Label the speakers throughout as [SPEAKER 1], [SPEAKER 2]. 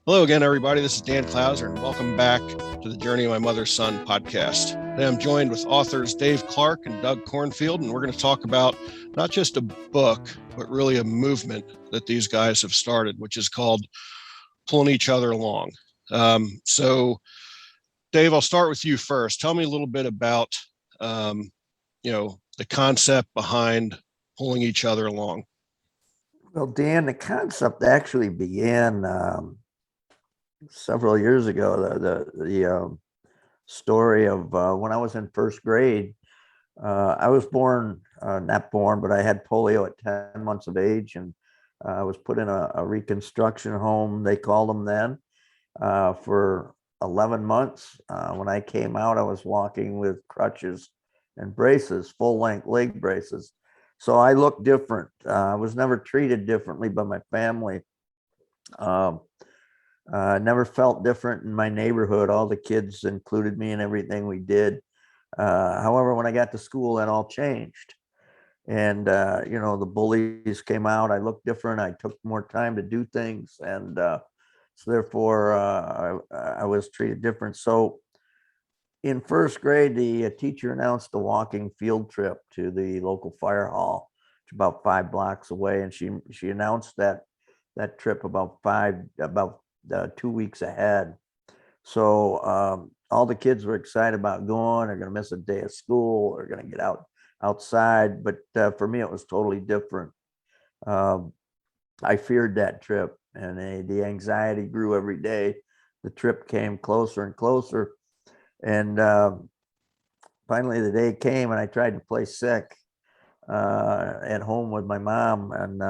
[SPEAKER 1] Hello again, everybody. This is Dan Clouser, and welcome back to the Journey of My Mother's Son podcast. Today I'm joined with authors Dave Clark and Doug Cornfield, and we're going to talk about not just a book, but really a movement that these guys have started, which is called Pulling Each Other Along. So, Dave, I'll start with you first. Tell me a little bit about, the concept behind pulling each other along.
[SPEAKER 2] Well, Dan, the concept actually began several years ago. The story of when I was in first grade. I was not born, but I had polio at 10 months of age, and I was put in a reconstruction home, they called them then, for 11 months. When I came out, I was walking with crutches and braces, full-length leg braces. So I looked different. I was never treated differently by my family. Never felt different in my neighborhood. All the kids included me in everything we did. However, when I got to school, that all changed. And, the bullies came out. I looked different. I took more time to do things. And so therefore, I was treated different. So in first grade, the teacher announced a walking field trip to the local fire hall. It's about 5 blocks away. And she announced that trip about 2 weeks ahead. So all the kids were excited about going. They're going to miss a day of school. They're going to get outside. But for me, it was totally different. I feared that trip, and the anxiety grew every day. The trip came closer and closer. And finally, the day came, and I tried to play sick at home with my mom. And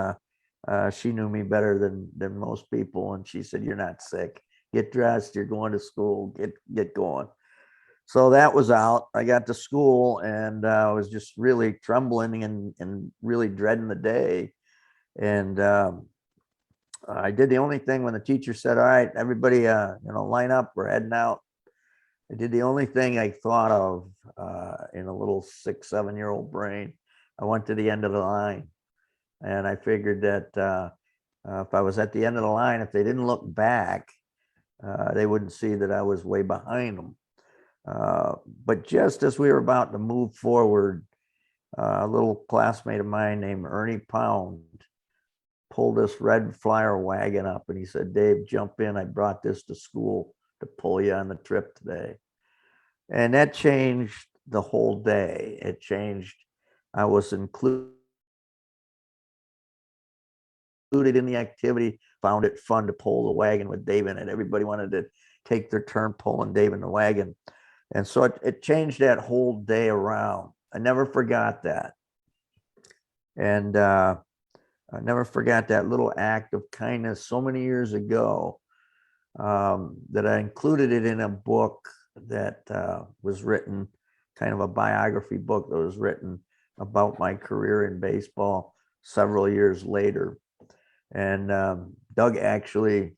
[SPEAKER 2] she knew me better than most people. And she said, "You're not sick. Get dressed. You're going to school. Get going." So that was out. I got to school, and I was just really trembling and really dreading the day. And I did the only thing when the teacher said, "All right, everybody, line up. We're heading out." I did the only thing I thought of in a little 6, 7-year-old brain. I went to the end of the line, and I figured that if I was at the end of the line, if they didn't look back, they wouldn't see that I was way behind them. But just as we were about to move forward, a little classmate of mine named Ernie Pound pulled this red flyer wagon up, and he said, "Dave, jump in. I brought this to school to pull you on the trip today." And that changed the whole day. It changed. I was included in the activity, found it fun to pull the wagon with Dave in it. Everybody wanted to take their turn pulling Dave in the wagon. And so it changed that whole day around. I never forgot that. And I never forgot that little act of kindness so many years ago, that I included it in a book that was written, kind of a biography book that was written about my career in baseball several years later. And Doug actually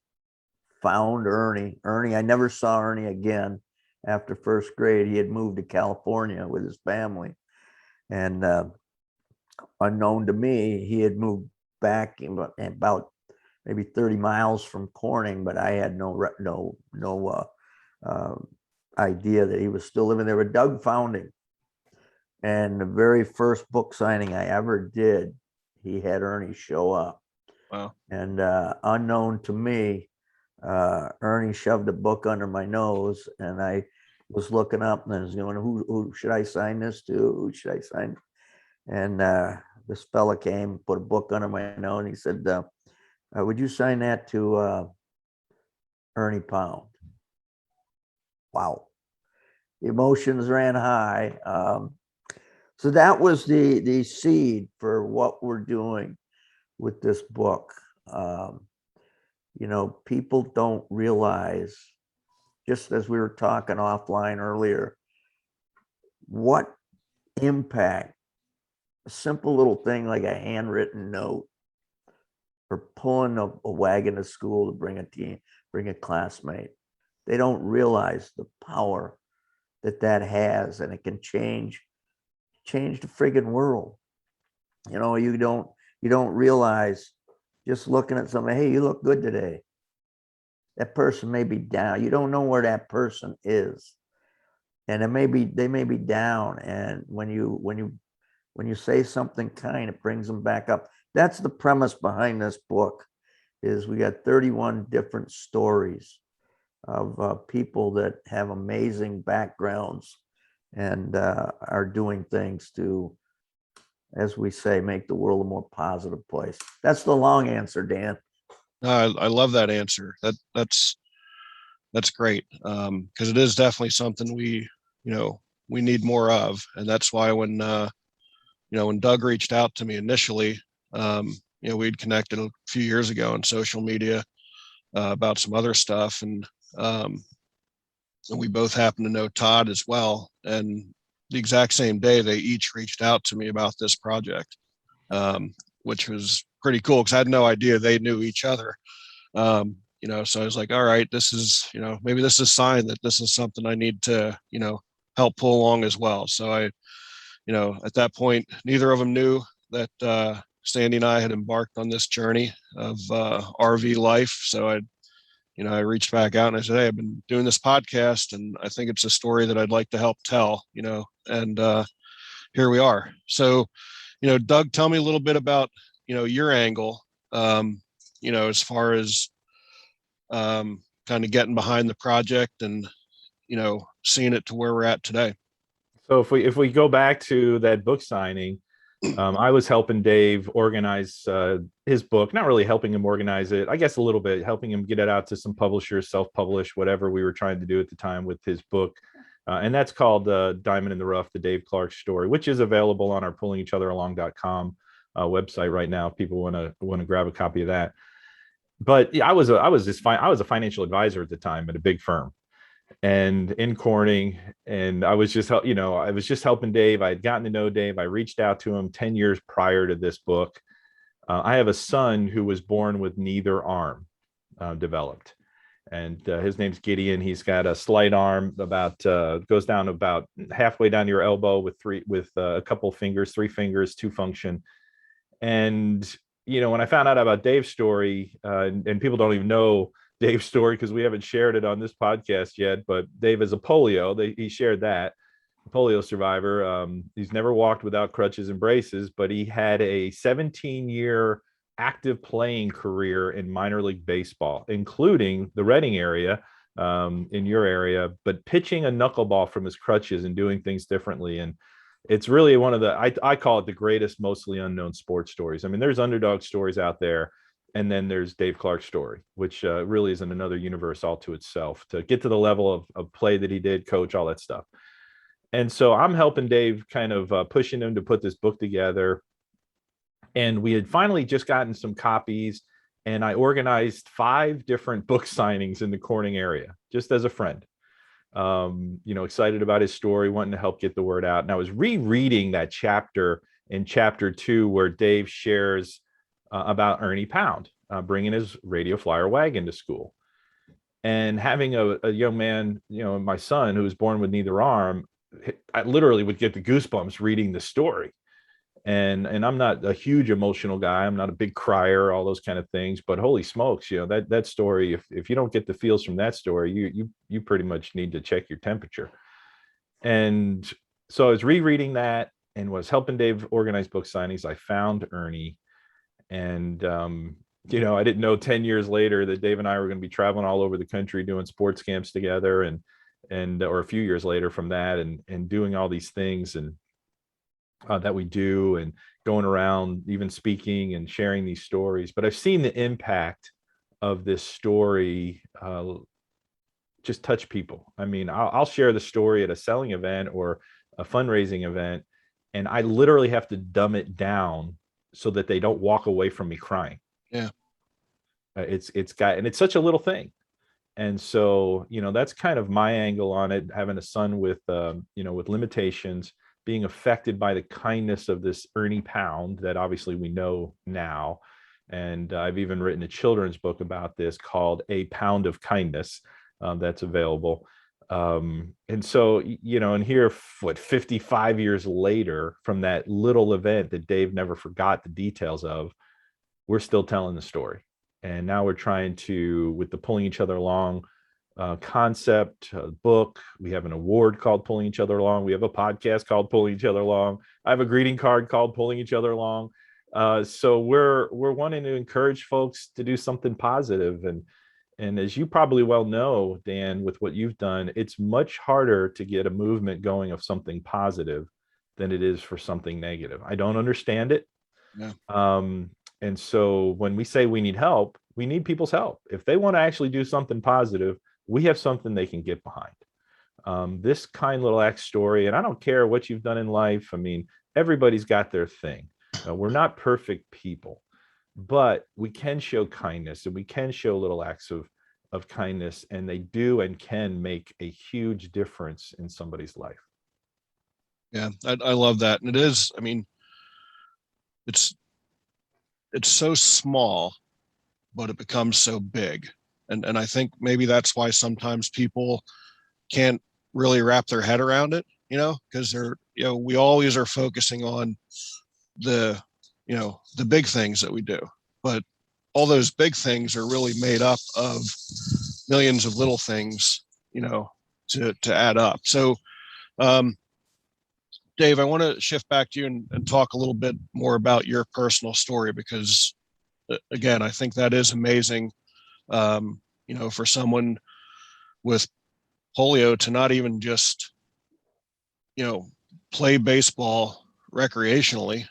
[SPEAKER 2] found Ernie. I never saw Ernie again after first grade. He had moved to California with his family. And unknown to me, he had moved back about maybe 30 miles from Corning, but I had no idea that he was still living there. But Doug found him. And the very first book signing I ever did, he had Ernie show up.
[SPEAKER 1] Wow.
[SPEAKER 2] And unknown to me, Ernie shoved a book under my nose, and I was looking up and I was going, who should I sign this to? Who should I sign? And this fella came, put a book under my nose, and he said, "Would you sign that to Ernie Pound?" Wow. The emotions ran high. So that was the seed for what we're doing with this book. People don't realize, just as we were talking offline earlier, what impact a simple little thing like a handwritten note or pulling a wagon to school to bring a classmate. They don't realize the power that has, and it can change the friggin' world. You don't realize, just looking at somebody, "Hey, you look good today." That person may be down. You don't know where that person is. And they may be down. And when you say something kind, it brings them back up. That's the premise behind this book. Is we got 31 different stories of people that have amazing backgrounds and are doing things to, as we say, make the world a more positive place. That's the long answer, Dan.
[SPEAKER 1] I love that answer. That's great, because it is definitely something you know we need more of, and that's why when Doug reached out to me initially, we'd connected a few years ago on social media about some other stuff, um, and we both happen to know Todd as well. And the exact same day, they each reached out to me about this project, which was pretty cool because I had no idea they knew each other. So I was like, all right, this is, maybe this is a sign that this is something I need to, help pull along as well. So at that point, neither of them knew that Sandy and I had embarked on this journey of RV life. So I reached back out and I said, hey, I've been doing this podcast and I think it's a story that I'd like to help tell, and here we are. So, Doug, tell me a little bit about, your angle, as far as kind of getting behind the project and, seeing it to where we're at today.
[SPEAKER 3] So if we go back to that book signing, I was helping Dave organize his book, not really helping him organize it, I guess a little bit, helping him get it out to some publishers, self-publish, whatever we were trying to do at the time with his book. And that's called Diamond in the Rough, the Dave Clark story, which is available on our pullingeachotheralong.com website right now if people want to grab a copy of that. But yeah, I was a financial advisor at the time at a big firm and in Corning, and I was just helping Dave. I had gotten to know Dave. I reached out to him 10 years prior to this book. I have a son who was born with neither arm developed, and his name's Gideon. He's got a slight arm about goes down about halfway down to your elbow with a couple fingers, 3 fingers, 2 function. And when I found out about Dave's story, and people don't even know Dave's story because we haven't shared it on this podcast yet, but Dave is a polio. He shared that, polio survivor. He's never walked without crutches and braces, but he had a 17-year active playing career in minor league baseball, including the Reading area, in your area, but pitching a knuckleball from his crutches and doing things differently. And it's really one of I call it the greatest, mostly unknown sports stories. I mean, there's underdog stories out there, and then there's Dave Clark's story, which really is in another universe all to itself, to get to the level of play that he did, coach, all that stuff. And so I'm helping Dave, kind of pushing him to put this book together. And we had finally just gotten some copies, and I organized 5 different book signings in the Corning area, just as a friend. Excited about his story, wanting to help get the word out. And I was rereading that chapter in chapter 2 where Dave shares about Ernie Pound bringing his radio flyer wagon to school, and having a young man, my son, who was born with neither arm. I literally would get the goosebumps reading the story. And I'm not a huge emotional guy. I'm not a big crier, all those kind of things. But holy smokes, that story, if you don't get the feels from that story, you pretty much need to check your temperature. And so I was rereading that and was helping Dave organize book signings. I found Ernie, and I didn't know 10 years later that Dave and I were going to be traveling all over the country doing sports camps together, or a few years later from that, and doing all these things and that we do, and going around even speaking and sharing these stories. But I've seen the impact of this story just touch people. I mean, I'll share the story at a selling event or a fundraising event, and I literally have to dumb it down so that they don't walk away from me crying.
[SPEAKER 1] Yeah.
[SPEAKER 3] It's such a little thing. And so, that's kind of my angle on it, having a son with limitations, being affected by the kindness of this Ernie Pound that obviously we know now. And I've even written a children's book about this called A Pound of Kindness, that's available. And so, and here, 55 years later from that little event that Dave never forgot the details of, we're still telling the story. And now we're trying to, with the pulling each other along concept, book. We have an award called Pulling Each Other Along. We have a podcast called Pulling Each Other Along. I have a greeting card called Pulling Each Other Along. So we're wanting to encourage folks to do something positive. And as you probably well know, Dan, with what you've done, it's much harder to get a movement going of something positive than it is for something negative. I don't understand it.
[SPEAKER 1] Yeah.
[SPEAKER 3] And so when we say we need help, we need people's help. If they want to actually do something positive, we have something they can get behind. This kind little X story, and I don't care what you've done in life. I mean, everybody's got their thing. We're not perfect people, but we can show kindness, and we can show little acts of kindness, and they do and can make a huge difference in somebody's life.
[SPEAKER 1] Yeah, I love that. And it is, I mean, it's so small, but it becomes so big. And I think maybe that's why sometimes people can't really wrap their head around it, because we always are focusing on the big things that we do, but all those big things are really made up of millions of little things, to add up. So, Dave, I want to shift back to you and talk a little bit more about your personal story, because again, I think that is amazing. For someone with polio to not even just, play baseball recreationally,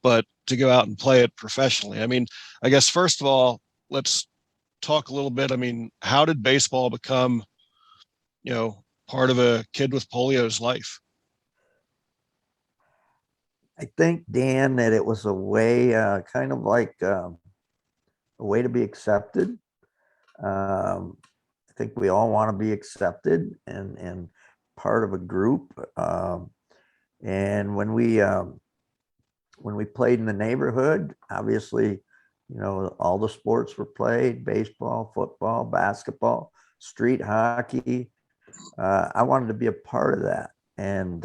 [SPEAKER 1] but to go out and play it professionally. I mean, I guess, first of all, let's talk a little bit. I mean, how did baseball become, part of a kid with polio's life?
[SPEAKER 2] I think, Dan, that it was a way, kind of like a way to be accepted. I think we all want to be accepted and part of a group. And when we played in the neighborhood, obviously, all the sports were played: baseball, football, basketball, street hockey. I wanted to be a part of that. And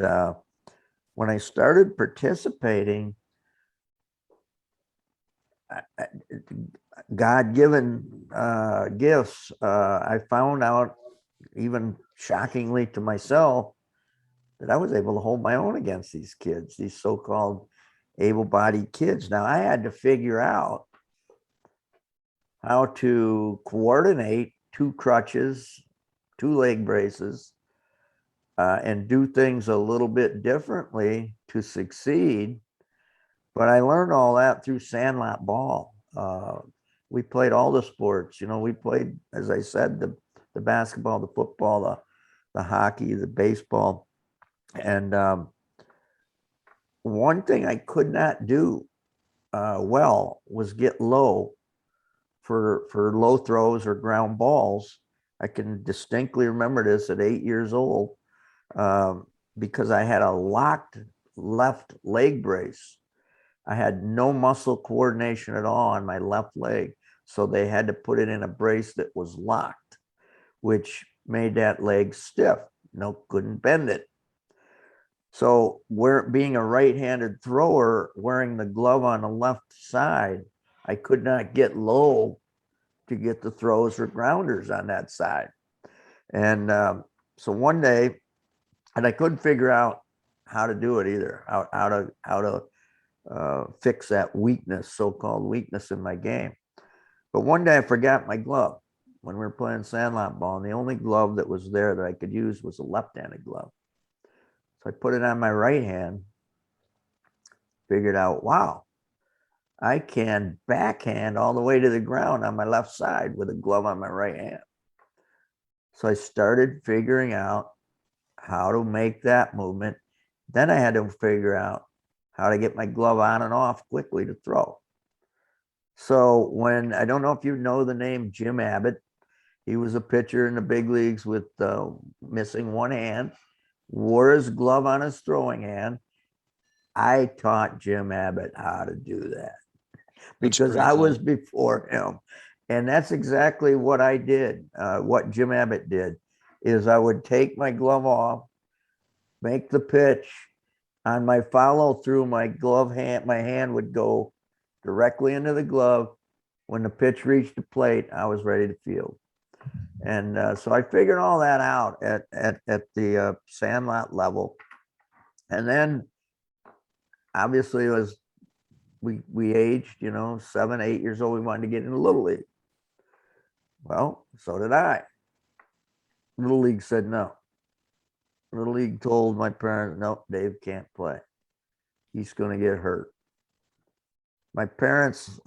[SPEAKER 2] when I started participating, God-given gifts, I found out, even shockingly to myself, that I was able to hold my own against these kids, these so-called able-bodied kids. Now, I had to figure out how to coordinate 2 crutches, 2 leg braces, and do things a little bit differently to succeed. But I learned all that through sandlot ball. We played all the sports. We played, as I said, the basketball, the football, the hockey, the baseball. And one thing I could not do well was get low for low throws or ground balls. I can distinctly remember this at 8 years old, because I had a locked left leg brace. I had no muscle coordination at all on my left leg. So they had to put it in a brace that was locked, which made that leg stiff. Couldn't bend it. So being a right-handed thrower, wearing the glove on the left side, I could not get low to get the throws or grounders on that side. And so one day, and I couldn't figure out how to do it either, how to fix that weakness, so-called weakness in my game. But one day I forgot my glove when we were playing sandlot ball, and the only glove that was there that I could use was a left-handed glove. So I put it on my right hand, figured out, wow, I can backhand all the way to the ground on my left side with a glove on my right hand. So I started figuring out how to make that movement. Then I had to figure out how to get my glove on and off quickly to throw. So I don't know if you know the name Jim Abbott. He was a pitcher in the big leagues with missing one hand, wore his glove on his throwing hand. I taught Jim Abbott how to do that because I was before him. And that's exactly what I did. What Jim Abbott did is I would take my glove off, make the pitch. On my follow through, my hand would go directly into the glove, When the pitch reached the plate, I was ready to field. And so I figured all that out at the sandlot level. And then obviously it was, we aged, 7, 8 years old. We wanted to get into Little League. Well, so did I. Little League said no. Little League told my parents, no, Dave can't play. He's going to get hurt. My parents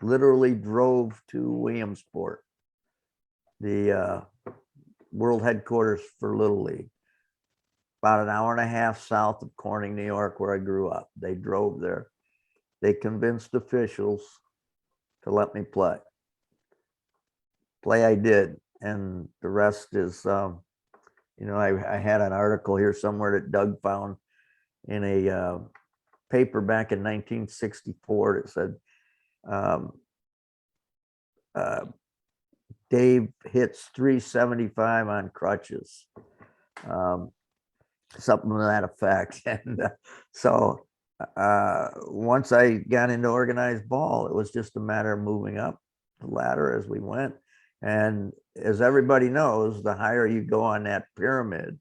[SPEAKER 2] literally drove to Williamsport, the world headquarters for Little League, about an hour and a half south of Corning, New York, where I grew up. They drove there. They convinced officials to let me play. Play I did, and the rest is, I had an article here somewhere that Doug found in a paper back in 1964 that said, Dave hits 375 on crutches, something to that effect. And so once I got into organized ball, it was just a matter of moving up the ladder as we went. And as everybody knows, the higher you go on that pyramid,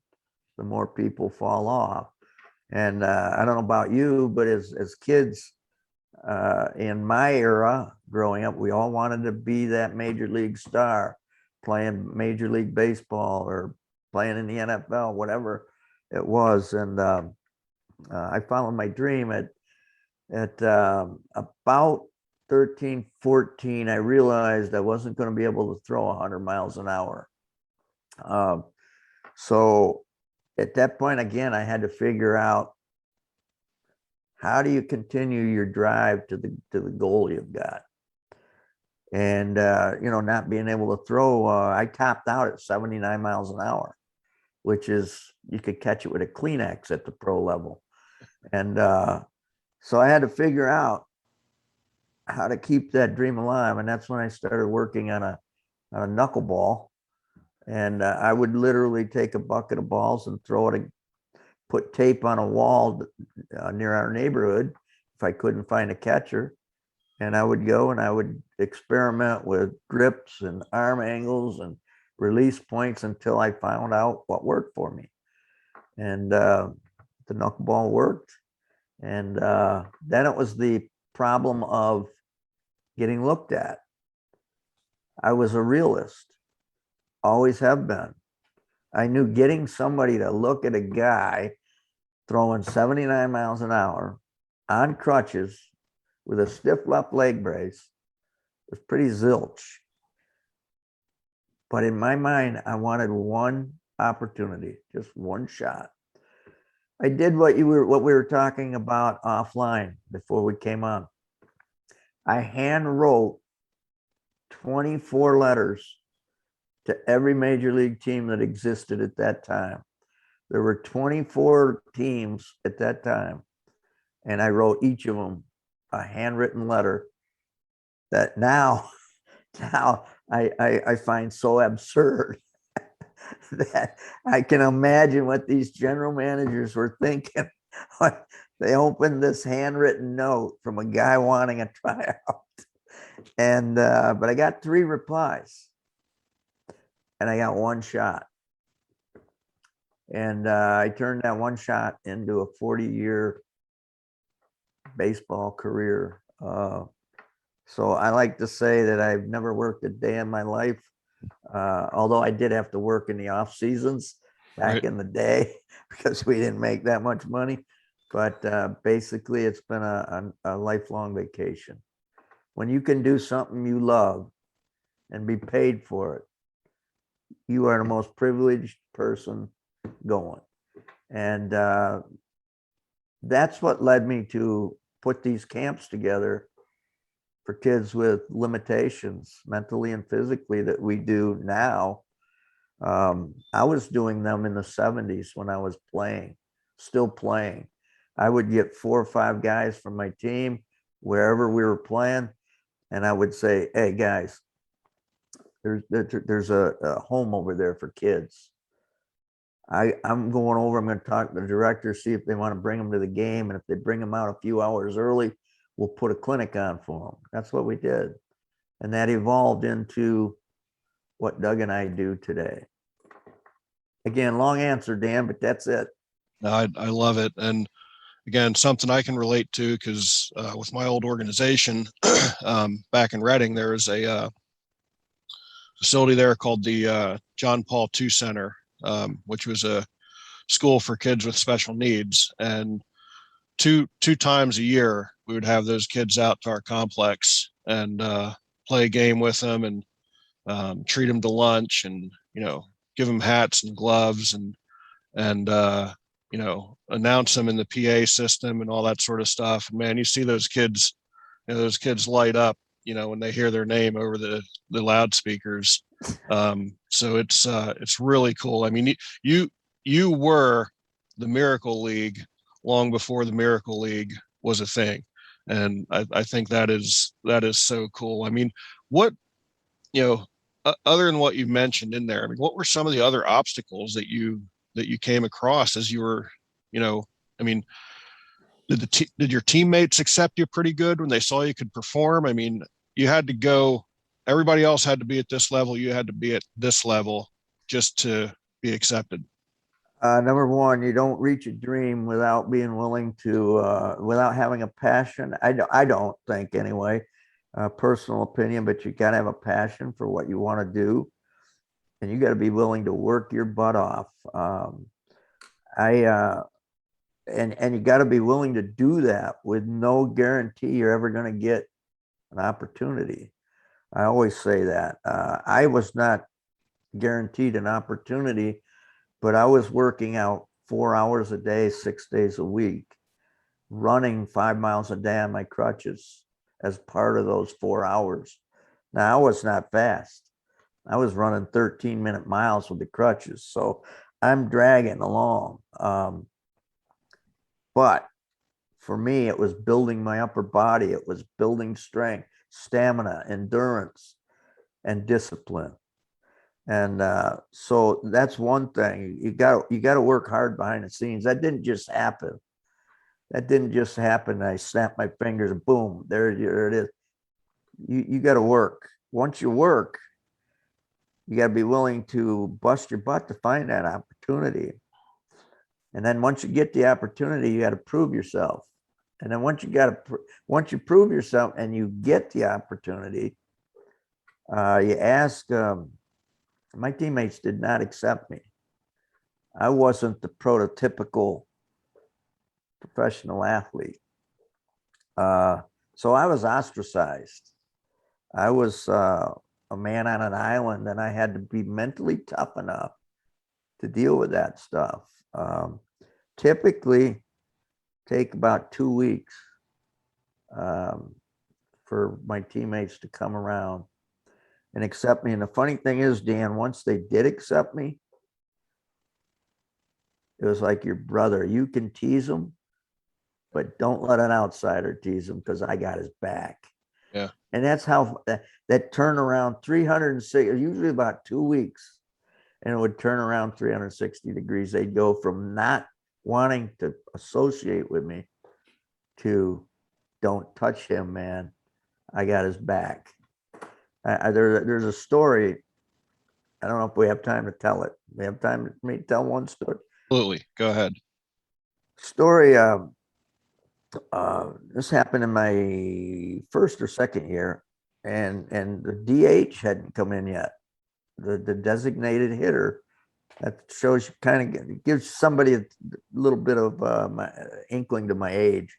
[SPEAKER 2] the more people fall off. And I don't know about you, but as kids in my era growing up, we all wanted to be that major league star, playing Major League Baseball or playing in the NFL, whatever it was. And I followed my dream at about 13, 14. I realized I wasn't going to be able to throw 100 miles an hour. So at that point, again, I had to figure out, how do you continue your drive to the goal you've got? And not being able to throw, I topped out at 79 miles an hour, which is, you could catch it with a Kleenex at the pro level. And so I had to figure out how to keep that dream alive. And that's when I started working on a knuckleball. And I would literally take a bucket of balls and throw it, put tape on a wall near our neighborhood if I couldn't find a catcher. And I would go and I would experiment with grips and arm angles and release points until I found out what worked for me. And the knuckleball worked. And then it was the problem of getting looked at. I was a realist, always have been. I knew getting somebody to look at a guy throwing 79 miles an hour on crutches with a stiff left leg brace was pretty zilch. But in my mind, I wanted one opportunity, just one shot. I did what we were talking about offline before we came on. I hand wrote 24 letters to every major league team that existed at that time. There were 24 teams at that time, and I wrote each of them a handwritten letter that now I find so absurd that I can imagine what these general managers were thinking when they opened this handwritten note from a guy wanting a tryout. And but I got 3 replies, and I got one shot. And I turned that one shot into a 40-year baseball career. So I like to say that I've never worked a day in my life, although I did have to work in the off seasons back in the day because we didn't make that much money. But basically, it's been a lifelong vacation. When you can do something you love and be paid for it, you are the most privileged person going. And that's what led me to put these camps together for kids with limitations, mentally and physically, that we do now. I was doing them in the 70s when I was playing, still playing. I would get 4 or 5 guys from my team, wherever we were playing, and I would say, hey guys, there's a home over there for kids. I'm going over, I'm going to talk to the director, see if they want to bring them to the game. And if they bring them out a few hours early, we'll put a clinic on for them. That's what we did. And that evolved into what Doug and I do today. Again, long answer, Dan, but that's it.
[SPEAKER 1] I love it. And again, something I can relate to because with my old organization back in Reading, there was a facility there called the John Paul II Center, which was a school for kids with special needs. And two times a year, we would have those kids out to our complex and play a game with them and treat them to lunch and, give them hats and gloves and announce them in the PA system and all that sort of stuff. And man, you see those kids, those kids light up, when they hear their name over the loudspeakers. So it's really cool. I mean, you were the Miracle League long before the Miracle League was a thing. And I think that is so cool. I mean, what, other than what you mentioned in there, I mean, what were some of the other obstacles that you came across as you were, I mean, did your teammates accept you pretty good when they saw you could perform? I mean, you had to go, everybody else had to be at this level. You had to be at this level just to be accepted.
[SPEAKER 2] Number one, you don't reach a dream without being willing to, without having a passion. I don't think anyway, personal opinion, but you got to have a passion for what you want to do. And you got to be willing to work your butt off. And you got to be willing to do that with no guarantee you're ever going to get an opportunity. I always say that. I was not guaranteed an opportunity, but I was working out 4 hours a day, 6 days a week, running 5 miles a day on my crutches as part of those 4 hours. Now, I was not fast. I was running 13-minute miles with the crutches. So I'm dragging along. But for me, it was building my upper body. It was building strength, stamina, endurance, and discipline. And so that's one thing. You got to work hard behind the scenes. That didn't just happen. I snapped my fingers and boom, there it is. You got to work. Once you work, you got to be willing to bust your butt to find that opportunity. And then once you get the opportunity, you got to prove yourself. And then once you prove yourself and you get the opportunity, you ask. My teammates did not accept me. I wasn't the prototypical professional athlete. So I was ostracized. I was a man on an island, and I had to be mentally tough enough to deal with that stuff. Typically take about 2 weeks for my teammates to come around and accept me. And the funny thing is, Dan, once they did accept me, it was like your brother. You can tease him, but don't let an outsider tease him because I got his back.
[SPEAKER 1] Yeah.
[SPEAKER 2] And that's how that turnaround 306, usually about 2 weeks, and it would turn around 360 degrees. They'd go from not wanting to associate with me to don't touch him, man. I got his back. There's a story. I don't know if we have time to tell it. We have time for me to tell one story.
[SPEAKER 1] Absolutely. Go ahead.
[SPEAKER 2] Story. This happened in my first or second year, and the DH hadn't come in yet. The designated hitter. That shows you kind of gives somebody a little bit of my inkling to my age.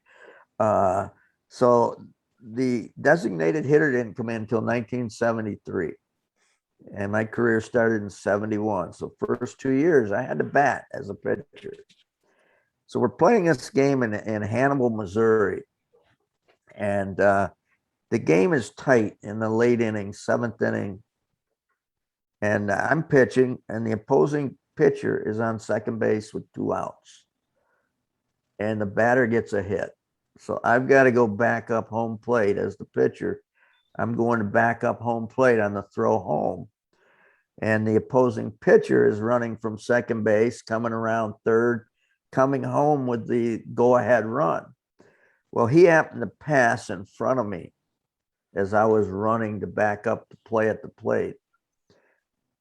[SPEAKER 2] So the designated hitter didn't come in until 1973. And my career started in 71. So first 2 years, I had to bat as a pitcher. So we're playing this game in Hannibal, Missouri. And the game is tight in the late inning, seventh inning. And I'm pitching, and the opposing pitcher is on second base with 2 outs. And the batter gets a hit. So I've got to go back up home plate as the pitcher. I'm going to back up home plate on the throw home. And the opposing pitcher is running from second base, coming around third, coming home with the go-ahead run. Well, he happened to pass in front of me as I was running to back up to play at the plate.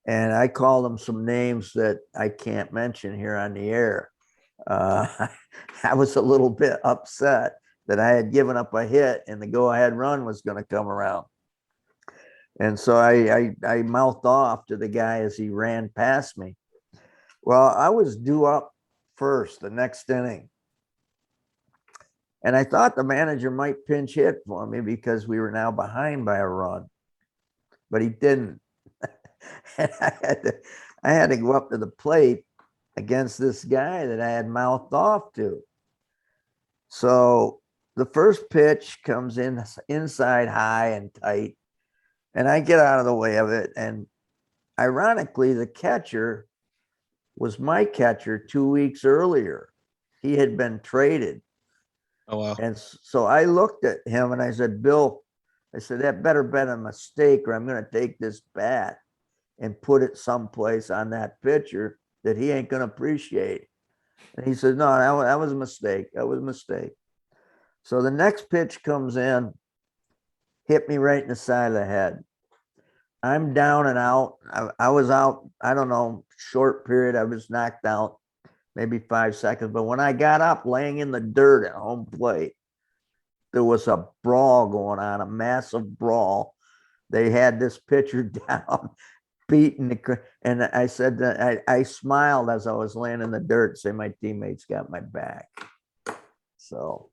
[SPEAKER 2] And I called him some names that I can't mention here on the air. I was a little bit upset that I had given up a hit and the go-ahead run was going to come around. And so I mouthed off to the guy as he ran past me. Well, I was due up first the next inning. And I thought the manager might pinch hit for me because we were now behind by a run, but he didn't. And I had to go up to the plate against this guy that I had mouthed off to. So the first pitch comes in inside high and tight, and I get out of the way of it. And ironically, the catcher was my catcher 2 weeks earlier. He had been traded.
[SPEAKER 1] Oh, wow.
[SPEAKER 2] And so I looked at him and I said, Bill, I said, that better been a mistake or I'm going to take this bat and put it someplace on that pitcher that he ain't going to appreciate. And he said, no, that was a mistake. That was a mistake. So the next pitch comes in, hit me right in the side of the head. I'm down and out. I was out, I don't know, short period. I was knocked out, maybe 5 seconds. But when I got up laying in the dirt at home plate, there was a brawl going on, a massive brawl. They had this pitcher down, beating the, and I said that I smiled as I was laying in the dirt, say my teammates got my back. So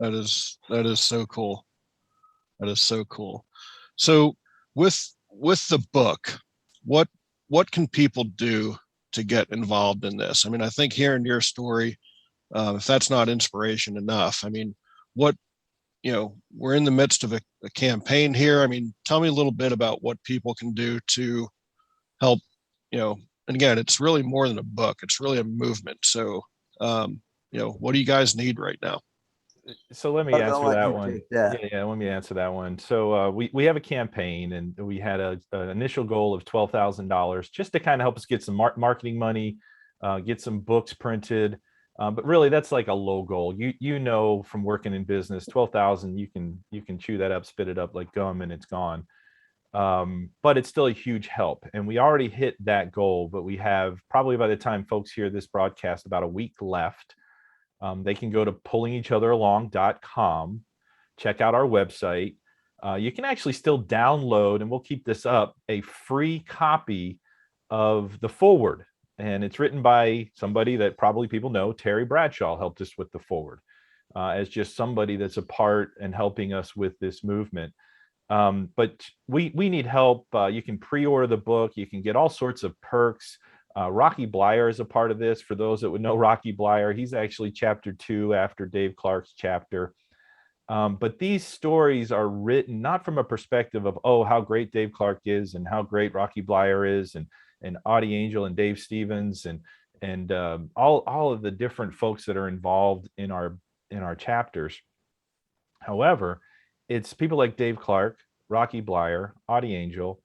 [SPEAKER 1] that is so cool. That is so cool. So with the book, what can people do to get involved in this? I mean, I think hearing your story, if that's not inspiration enough, I mean, what, we're in the midst of a campaign here. I mean, tell me a little bit about what people can do to help, and again, it's really more than a book. It's really a movement. So, what do you guys need right now?
[SPEAKER 3] So let me answer that one. Yeah, let me answer that one. So we have a campaign, and we had an initial goal of $12,000 just to kind of help us get some marketing money, get some books printed. But really, that's like a low goal. You know from working in business, 12,000 you can chew that up, spit it up like gum, and it's gone. But it's still a huge help, and we already hit that goal. But we have probably by the time folks hear this broadcast about a week left. They can go to pullingeachatheralong.com, check out our website. You can actually still download, and we'll keep this up, a free copy of the foreword. And it's written by somebody that probably people know. Terry Bradshaw helped us with the foreword as just somebody that's a part and helping us with this movement. But we need help. You can pre-order the book. You can get all sorts of perks. Rocky Blyer is a part of this. For those that would know Rocky Blyer, he's actually chapter 2 after Dave Clark's chapter. But these stories are written not from a perspective of, oh, how great Dave Clark is and how great Rocky Blyer is and Audie Angel and Dave Stevens and all of the different folks that are involved in our chapters. However, it's people like Dave Clark, Rocky Blyer, Audie Angel,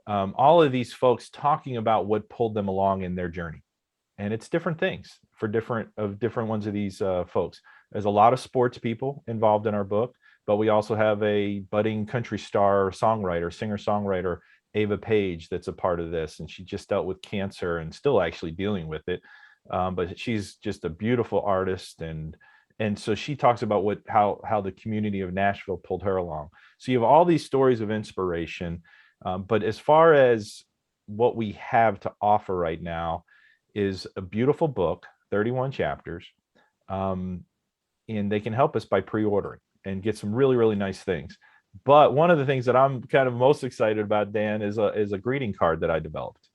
[SPEAKER 3] all of these folks talking about what pulled them along in their journey. And it's different things for different ones of these folks. There's a lot of sports people involved in our book, but we also have a budding country star songwriter, singer-songwriter, Ava Page, that's a part of this. And she just dealt with cancer and still actually dealing with it. But she's just a beautiful artist. And so she talks about how the community of Nashville pulled her along. So you have all these stories of inspiration. But as far as what we have to offer right now is a beautiful book, 31 chapters. And they can help us by pre-ordering and get some really, really nice things. But one of the things that I'm kind of most excited about, Dan, is a greeting card that I developed.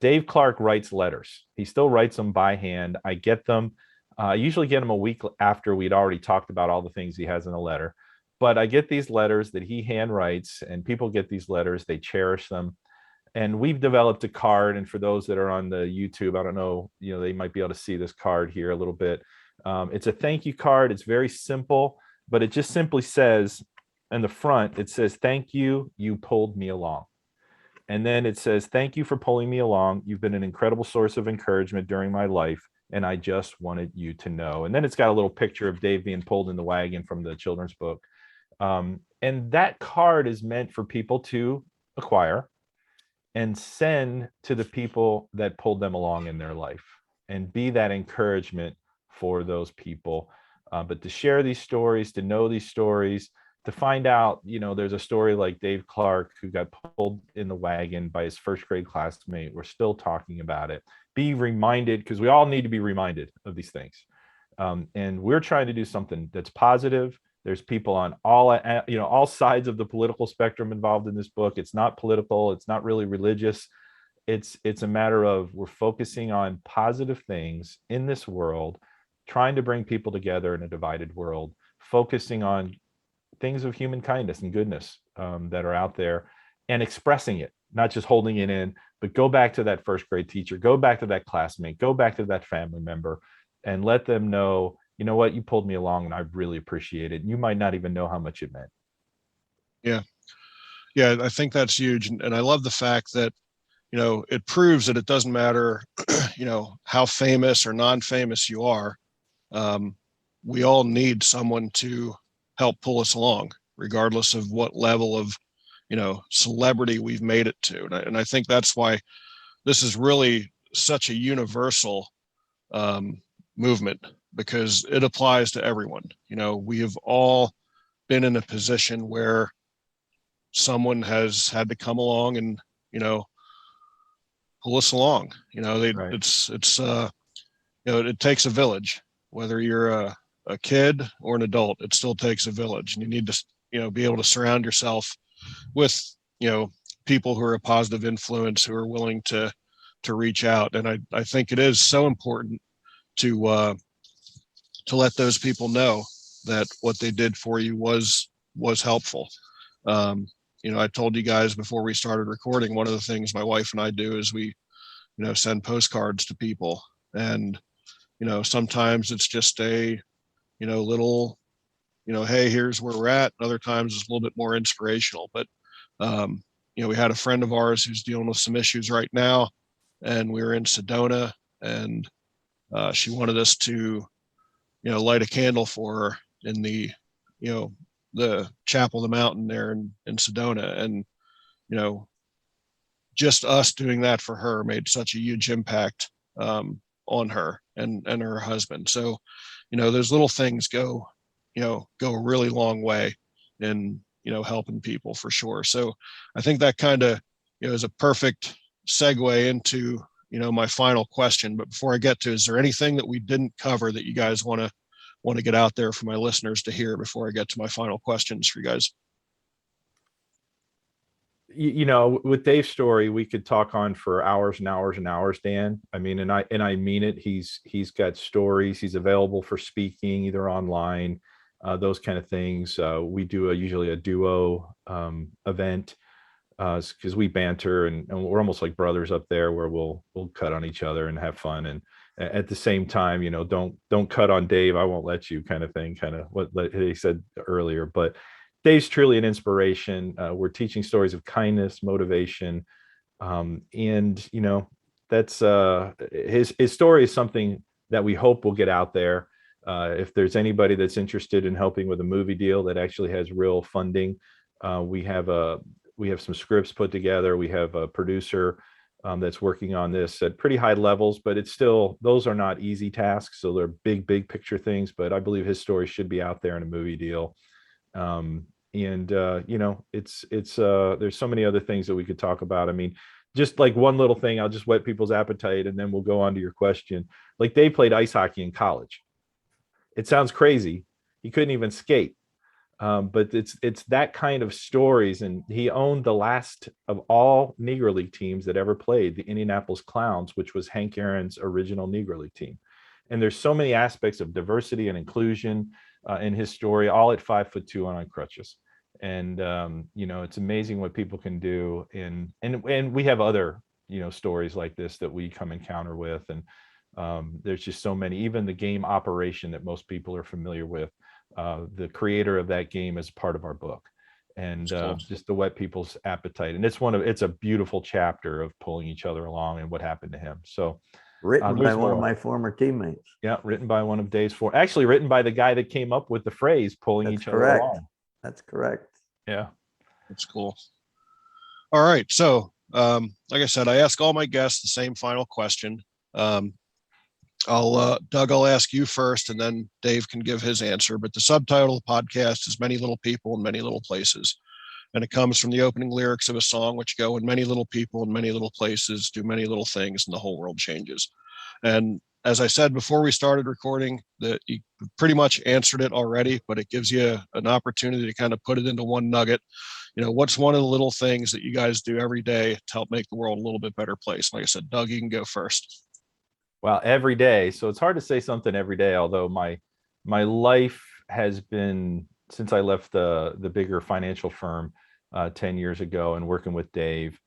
[SPEAKER 3] Dave Clark writes letters. He still writes them by hand. I get them. I usually get them a week after we'd already talked about all the things he has in a letter. But I get these letters that he hand writes, and people get these letters. They cherish them. And we've developed a card. And for those that are on the YouTube, I don't know, they might be able to see this card here a little bit. It's a thank you card. It's very simple, but it just simply says in the front, it says, thank you, you pulled me along. And then it says, thank you for pulling me along. You've been an incredible source of encouragement during my life, and I just wanted you to know. And then it's got a little picture of Dave being pulled in the wagon from the children's book. And that card is meant for people to acquire and send to the people that pulled them along in their life, and be that encouragement for those people. But to share these stories, to know these stories, to find out, there's a story like Dave Clark, who got pulled in the wagon by his first grade classmate. We're still talking about it. Be reminded, because we all need to be reminded of these things. And we're trying to do something that's positive. There's people on all sides of the political spectrum involved in this book. It's not political. It's not really religious. It's a matter of, we're focusing on positive things in this world, trying to bring people together in a divided world, focusing on things of human kindness and goodness that are out there, and expressing it, not just holding it in, but go back to that first grade teacher, go back to that classmate, go back to that family member, and let them know, you know what, you pulled me along and I really appreciate it. And you might not even know how much it meant.
[SPEAKER 1] Yeah. Yeah. I think that's huge. And I love the fact that, it proves that it doesn't matter, how famous or non-famous you are. We all need someone to help pull us along, regardless of what level of, celebrity we've made it to. And I think that's why this is really such a universal movement, because it applies to everyone. We have all been in a position where someone has had to come along and, pull us along.
[SPEAKER 3] Right.
[SPEAKER 1] It takes a village, whether you're a kid or an adult. It still takes a village, and you need to, be able to surround yourself with, people who are a positive influence, who are willing to reach out. And I think it is so important to let those people know that what they did for you was helpful. I told you guys before we started recording, one of the things my wife and I do is we, send postcards to people. And, sometimes it's just a, little, hey, here's where we're at. Other times it's a little bit more inspirational. But, we had a friend of ours who's dealing with some issues right now, and we were in Sedona, and she wanted us to, light a candle for her in the, the chapel of the mountain there in Sedona. And, just us doing that for her made such a huge impact on her and her husband. So, those little things go a really long way in, helping people, for sure. So I think that kind of, is a perfect segue into, my final question. But before I get to, is there anything that we didn't cover that you guys want to get out there for my listeners to hear before I get to my final questions for you guys?
[SPEAKER 3] With Dave's story, we could talk on for hours and hours and hours, Dan. I mean, and I mean it. He's got stories. He's available for speaking, either online, those kind of things. We do usually a duo event, because we banter, and we're almost like brothers up there, where we'll cut on each other and have fun. And at the same time, don't cut on Dave, I won't let you, kind of thing, kind of what he said earlier. But Dave's truly an inspiration. We're teaching stories of kindness, motivation, and that's his story is something that we hope will get out there. If there's anybody that's interested in helping with a movie deal that actually has real funding, we have some scripts put together. We have a producer that's working on this at pretty high levels, but those are not easy tasks. So they're big picture things, but I believe his story should be out there in a movie deal. There's so many other things that we could talk about. I mean, just like one little thing, I'll just whet people's appetite, and then we'll go on to your question. Like, Dave played ice hockey in college. It sounds crazy. He couldn't even skate. But it's that kind of stories. And he owned the last of all Negro League teams that ever played, the Indianapolis Clowns, which was Hank Aaron's original Negro League team. And there's so many aspects of diversity and inclusion in his story, all at 5'2" on crutches. And it's amazing what people can do. And we have other stories like this that we come encounter with. And there's just so many. Even the game Operation that most people are familiar with, the creator of that game is part of our book. And just to whet people's appetite. And it's a beautiful chapter of pulling each other along and what happened to him. So
[SPEAKER 2] written by one of my former teammates.
[SPEAKER 3] Yeah, written by one of Dave's actually written by the guy that came up with the phrase "pulling each other along."
[SPEAKER 2] That's correct.
[SPEAKER 3] Yeah.
[SPEAKER 1] That's cool. All right. So, like I said, I ask all my guests the same final question. Doug, I'll ask you first, and then Dave can give his answer. But the subtitle of the podcast is Many Little People in Many Little Places. And it comes from the opening lyrics of a song, which go, "And many little people in many little places do many little things, and the whole world changes." And as I said before we started recording, that you pretty much answered it already, but it gives you an opportunity to kind of put it into one nugget. What's one of the little things that you guys do every day to help make the world a little bit better place? Like I said, Doug, you can go first.
[SPEAKER 3] Well, every day. So it's hard to say something every day, although my life has been, since I left the bigger financial firm 10 years ago and working with Dave,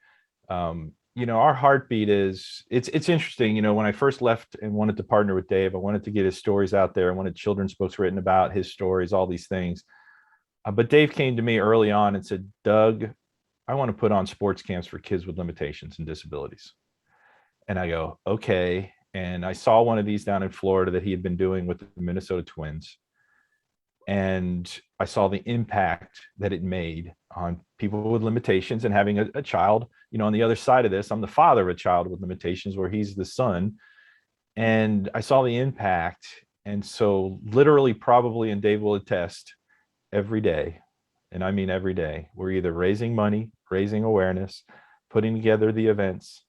[SPEAKER 3] our heartbeat is, it's interesting. When I first left and wanted to partner with Dave, I wanted to get his stories out there. I wanted children's books written about his stories, all these things. But Dave came to me early on and said, "Doug, I want to put on sports camps for kids with limitations and disabilities." And I go, "Okay." And I saw one of these down in Florida that he had been doing with the Minnesota Twins. And I saw the impact that it made on people with limitations, and having a child, on the other side of this, I'm the father of a child with limitations where he's the son. And I saw the impact. And so literally, probably, and Dave will attest, every day, and I mean every day, we're either raising money, raising awareness, putting together the events,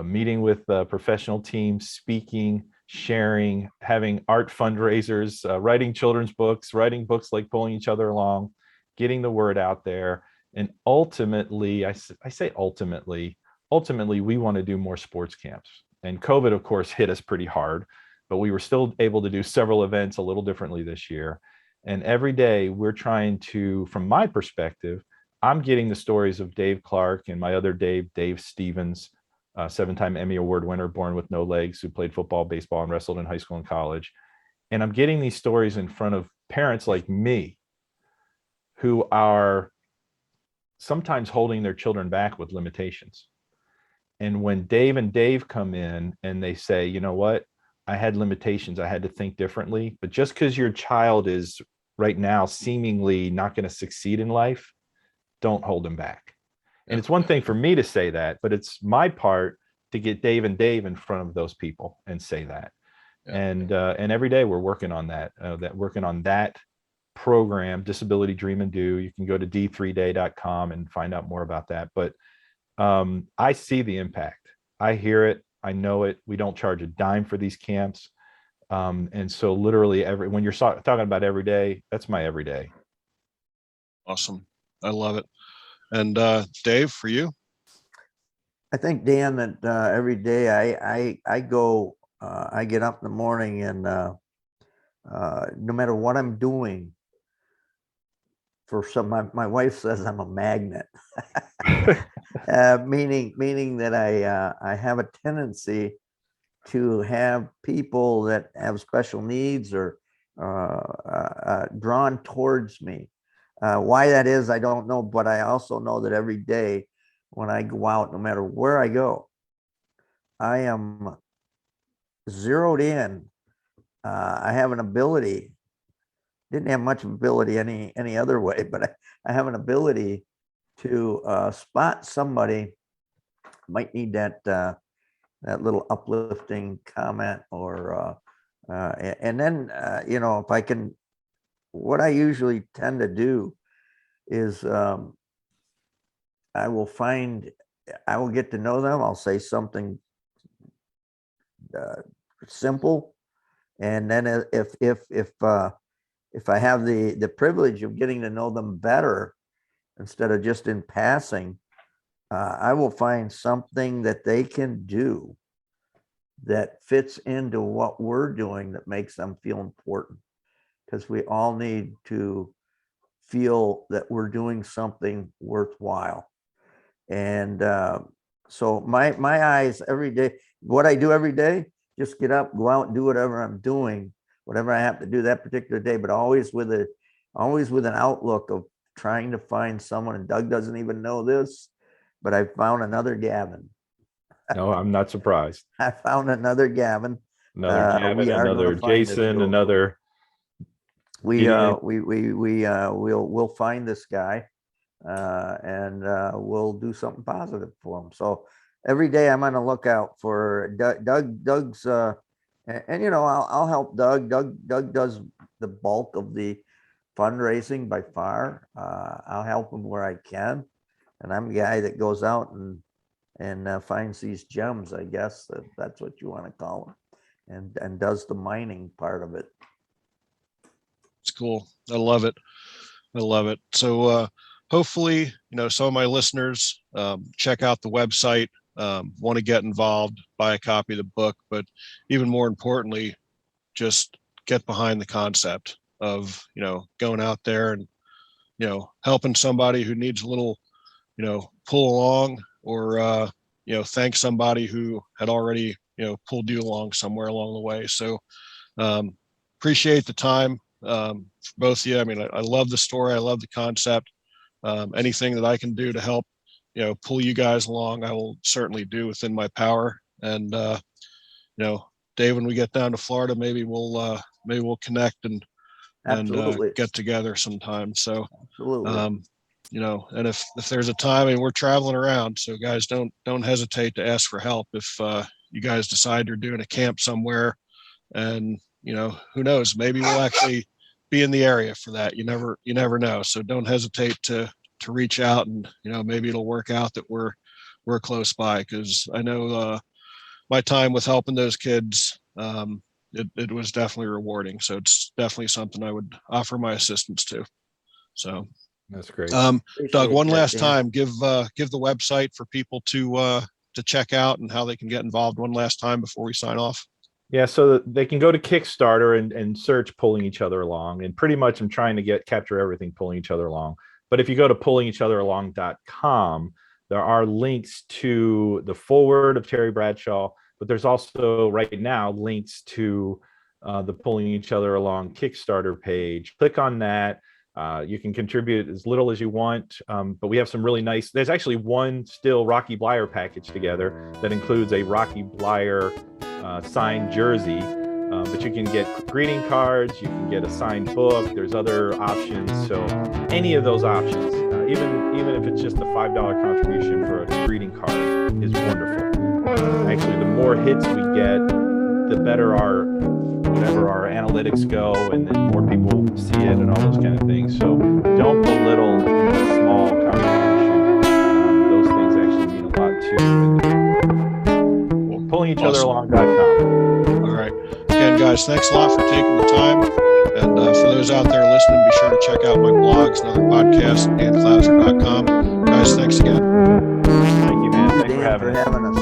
[SPEAKER 3] meeting with professional teams, speaking, sharing, having art fundraisers, writing children's books, writing books like Pulling Each Other Along, getting the word out there. And ultimately, I say ultimately, we want to do more sports camps. And COVID, of course, hit us pretty hard, but we were still able to do several events a little differently this year. And every day we're trying to, from my perspective, I'm getting the stories of Dave Clark and my other Dave Stevens, 7-time Emmy Award winner, born with no legs, who played football, baseball, and wrestled in high school and college. And I'm getting these stories in front of parents like me who are sometimes holding their children back with limitations. And when Dave come in and they say, "You know what? I had limitations. I had to think differently. But just because your child is right now seemingly not going to succeed in life, don't hold them back." And it's one thing for me to say that, but it's my part to get Dave in front of those people and say that. Yeah. And every day we're working on that program, Disability Dream and Do. You can go to d3day.com and find out more about that. But I see the impact. I hear it. I know it. We don't charge a dime for these camps. And so literally when you're talking about every day, that's my every day.
[SPEAKER 1] Awesome. I love it. And Dave, for you?
[SPEAKER 2] I think, Dan, that every day I go, I get up in the morning, and no matter what I'm doing, my wife says I'm a magnet, meaning that I have a tendency to have people that have special needs or drawn towards me. Why that is, I don't know, but I also know that every day when I go out, no matter where I go, I am zeroed in. I have an ability, didn't have much ability any other way, but I have an ability to spot somebody might need that little uplifting comment, or and then if I can, what I usually tend to do is I will get to know them. I'll say something simple, and then if I have the privilege of getting to know them better instead of just in passing, I will find something that they can do that fits into what we're doing that makes them feel important, because we all need to feel that we're doing something worthwhile. And so my eyes every day, what I do every day, just get up, go out and do whatever I'm doing, whatever I have to do that particular day, but always with an outlook of trying to find someone. And Doug doesn't even know this, but I found another Gavin.
[SPEAKER 3] No, I'm not surprised.
[SPEAKER 2] I found another Gavin.
[SPEAKER 3] Another Gavin,
[SPEAKER 2] we are
[SPEAKER 3] another Jason, another
[SPEAKER 2] we'll find this guy, and we'll do something positive for him. So every day I'm on the lookout for Doug's, and I'll help Doug. Doug does the bulk of the fundraising by far. I'll help him where I can, and I'm the guy that goes out and finds these gems. I guess that's what you want to call them, and does the mining part of it.
[SPEAKER 1] It's cool. I love it. So hopefully, some of my listeners check out the website, want to get involved, buy a copy of the book, but even more importantly, just get behind the concept of, going out there and, helping somebody who needs a little, pull along, or, thank somebody who had already, pulled you along somewhere along the way. So appreciate the time. For both of you. I mean, I love the story. I love the concept. Anything that I can do to help, pull you guys along, I will certainly do within my power. And, Dave, when we get down to Florida, maybe we'll connect and get together sometime. So,
[SPEAKER 2] absolutely.
[SPEAKER 1] And if there's a time, and we're traveling around, so guys, don't hesitate to ask for help. If you guys decide you're doing a camp somewhere, and who knows, maybe we'll actually be in the area for that. You never know. So don't hesitate to reach out, and maybe it'll work out that we're close by, because I know my time with helping those kids, it was definitely rewarding. So it's definitely something I would offer my assistance to. So
[SPEAKER 3] that's great.
[SPEAKER 1] Doug, one last time, give the website for people to check out and how they can get involved one last time before we sign off.
[SPEAKER 3] Yeah, so they can go to Kickstarter and search Pulling Each Other Along. And pretty much I'm trying to capture everything Pulling Each Other Along. But if you go to pullingeachatheralong.com, there are links to the foreword of Terry Bradshaw, but there's also right now links to the Pulling Each Other Along Kickstarter page. Click on that. You can contribute as little as you want, but we have some really nice, there's actually one still Rocky Bleier package together that includes a Rocky Bleier signed jersey, but you can get greeting cards, you can get a signed book, there's other options. So any of those options, even if it's just a $5 contribution for a greeting card, is wonderful. Actually, the more hits we get, the better our analytics go, and then more people see it and all those kind of things. So don't belittle a small contribution. Those things actually mean a lot too. Pullingeachatheralong.com.
[SPEAKER 1] All right. Again, guys, thanks a lot for taking the time. And for those out there listening, be sure to check out my blogs and other podcasts at danclouser.com. Guys, thanks again.
[SPEAKER 3] Thank you, man. Thanks for having us.